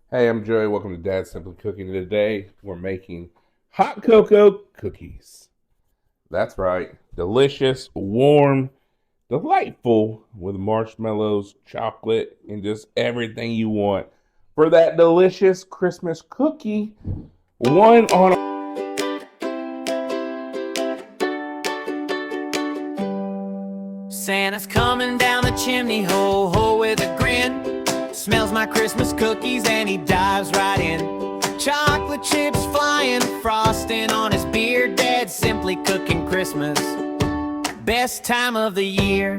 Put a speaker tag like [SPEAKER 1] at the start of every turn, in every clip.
[SPEAKER 1] Hey, I'm Joey. Welcome to Dad Simply Cooking. Today we're making hot cocoa cookies. That's right. Delicious, warm, delightful with marshmallows, chocolate, and just everything you want for that delicious Christmas cookie. One on
[SPEAKER 2] Santa's coming down the chimney, ho, ho, with a grin. Smells my Christmas cookies and he dives right in. Chocolate chips flying, frosting on his beard. Dad's simply cooking Christmas, best time of the year.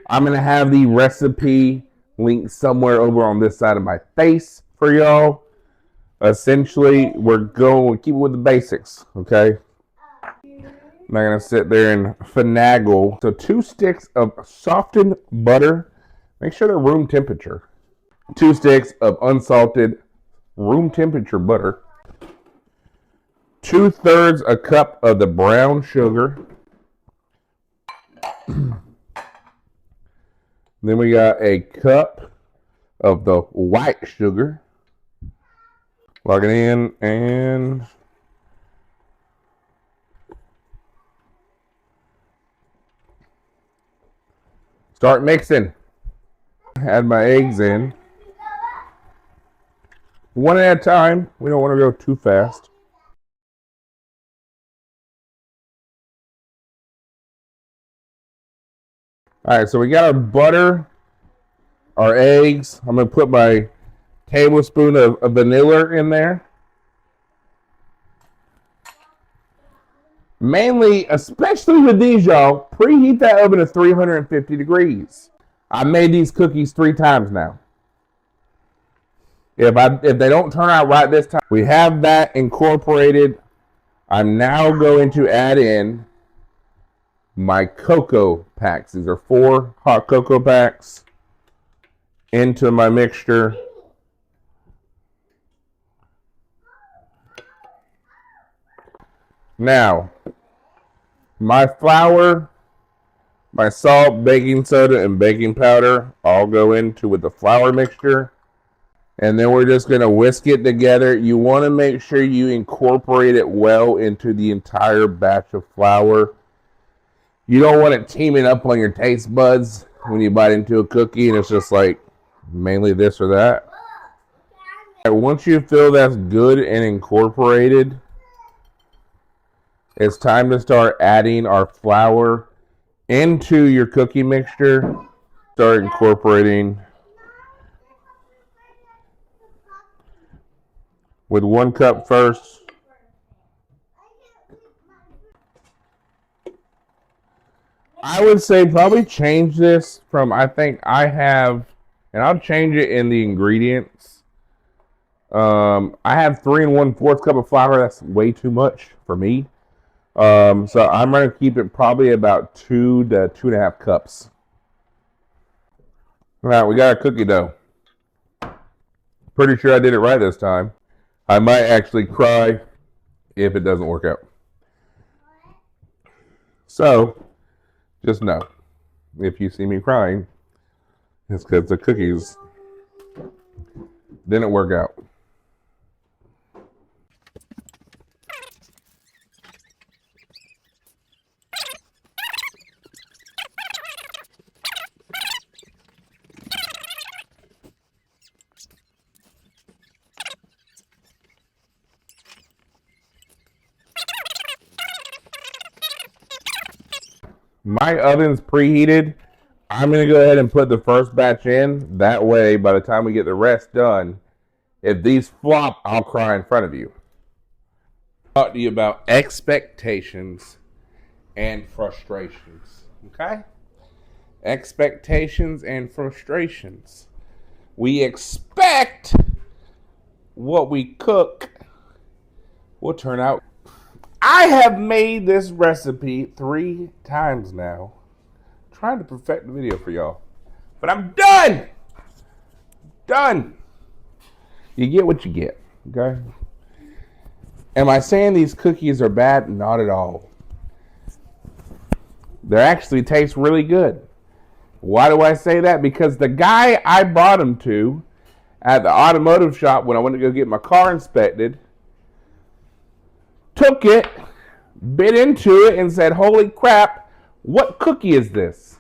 [SPEAKER 1] I'm going to have the recipe linked somewhere over on this side of my face for y'all. Essentially, we're going to keep it with the basics, okay? I'm not going to sit there and finagle. So 2 sticks of softened butter. Make sure they're room temperature. 2 sticks of unsalted room temperature butter. 2/3 a cup of the brown sugar. Then we got a cup of the white sugar. Plug it in and start mixing. Add my eggs in. One at a time. We don't want to go too fast. Alright, so we got our butter, our eggs. I'm going to put my tablespoon of vanilla in there. Mainly, especially with these, y'all, preheat that oven to 350 degrees. I made these cookies 3 times now. If they don't turn out right this time, we have that incorporated. I'm now going to add in my cocoa packs. These are 4 hot cocoa packs into my mixture. Now, my flour, my salt, baking soda, and baking powder all go into with the flour mixture. And then we're just going to whisk it together. You want to make sure you incorporate it well into the entire batch of flour. You don't want it teaming up on your taste buds when you bite into a cookie and it's just like mainly this or that. Once you feel that's good and incorporated, it's time to start adding our flour into your cookie mixture. Start incorporating with 1 cup first. I would say probably change this from, I think I have, and I'll change it in the ingredients. I have 3 1/4 cup of flour. That's way too much for me. So I'm going to keep it probably about 2 to 2.5 cups. All right, we got our cookie dough. Pretty sure I did it right this time. I might actually cry if it doesn't work out. So, just know, if you see me crying, it's because the cookies didn't work out. My oven's preheated. I'm going to go ahead and put the first batch in. That way, by the time we get the rest done, if these flop, I'll cry in front of you. Talk to you about expectations and frustrations. Okay? Expectations and frustrations. We expect what we cook will turn out. I have made this recipe 3 times now, trying to perfect the video for y'all. But I'm done! Done! You get what you get, okay? Am I saying these cookies are bad? Not at all. They actually taste really good. Why do I say that? Because the guy I brought them to at the automotive shop when I went to go get my car inspected took it, bit into it, and said, "Holy crap, what cookie is this?"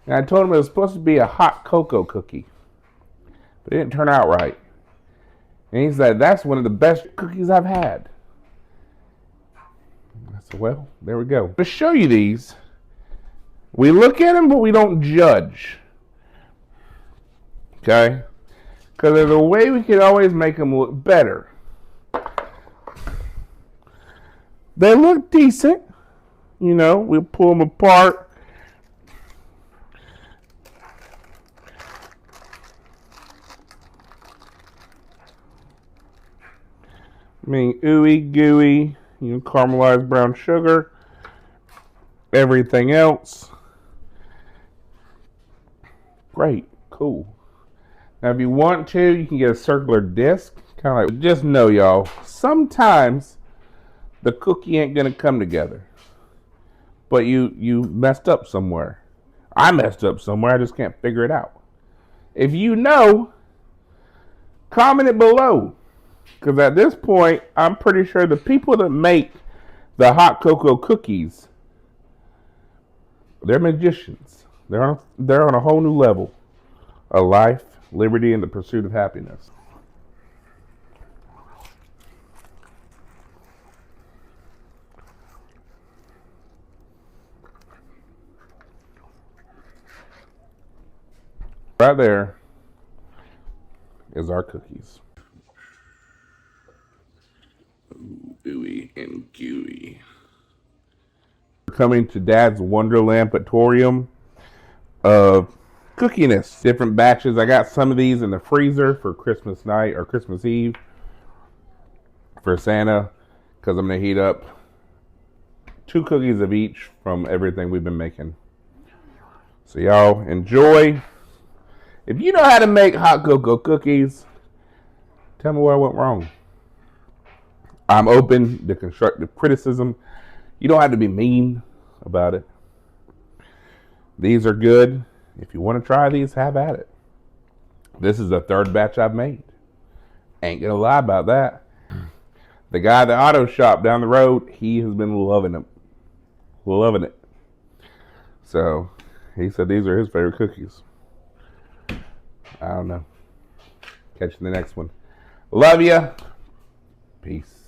[SPEAKER 1] And I told him it was supposed to be a hot cocoa cookie. But it didn't turn out right. And he said, "That's one of the best cookies I've had." I said, well, there we go. To show you these, we look at them, but we don't judge. Okay? Because there's a way we can always make them look better. They look decent. You know, we'll pull them apart. I mean, ooey, gooey, you know, caramelized brown sugar, everything else. Great, cool. Now, if you want to, you can get a circular disc. Kind of like, just know, y'all, sometimes the cookie ain't gonna come together. But you messed up somewhere. I messed up somewhere, I just can't figure it out. If you know, comment it below. Because at this point, I'm pretty sure the people that make the hot cocoa cookies, they're magicians. They're on a whole new level of life, liberty, and the pursuit of happiness. Right there is our cookies. Ooey and gooey. Coming to Dad's Wonderlamp-atorium of cookiness. Different batches. I got some of these in the freezer for Christmas night or Christmas Eve for Santa because I'm going to heat up 2 cookies of each from everything we've been making. So y'all enjoy. If you know how to make hot cocoa cookies, tell me where I went wrong. I'm open to constructive criticism. You don't have to be mean about it. These are good. If you want to try these, have at it. This is the 3rd batch I've made. Ain't gonna lie about that. The guy at the auto shop down the road, he has been loving them. Loving it. So, he said these are his favorite cookies. I don't know. Catch you in the next one. Love ya. Peace.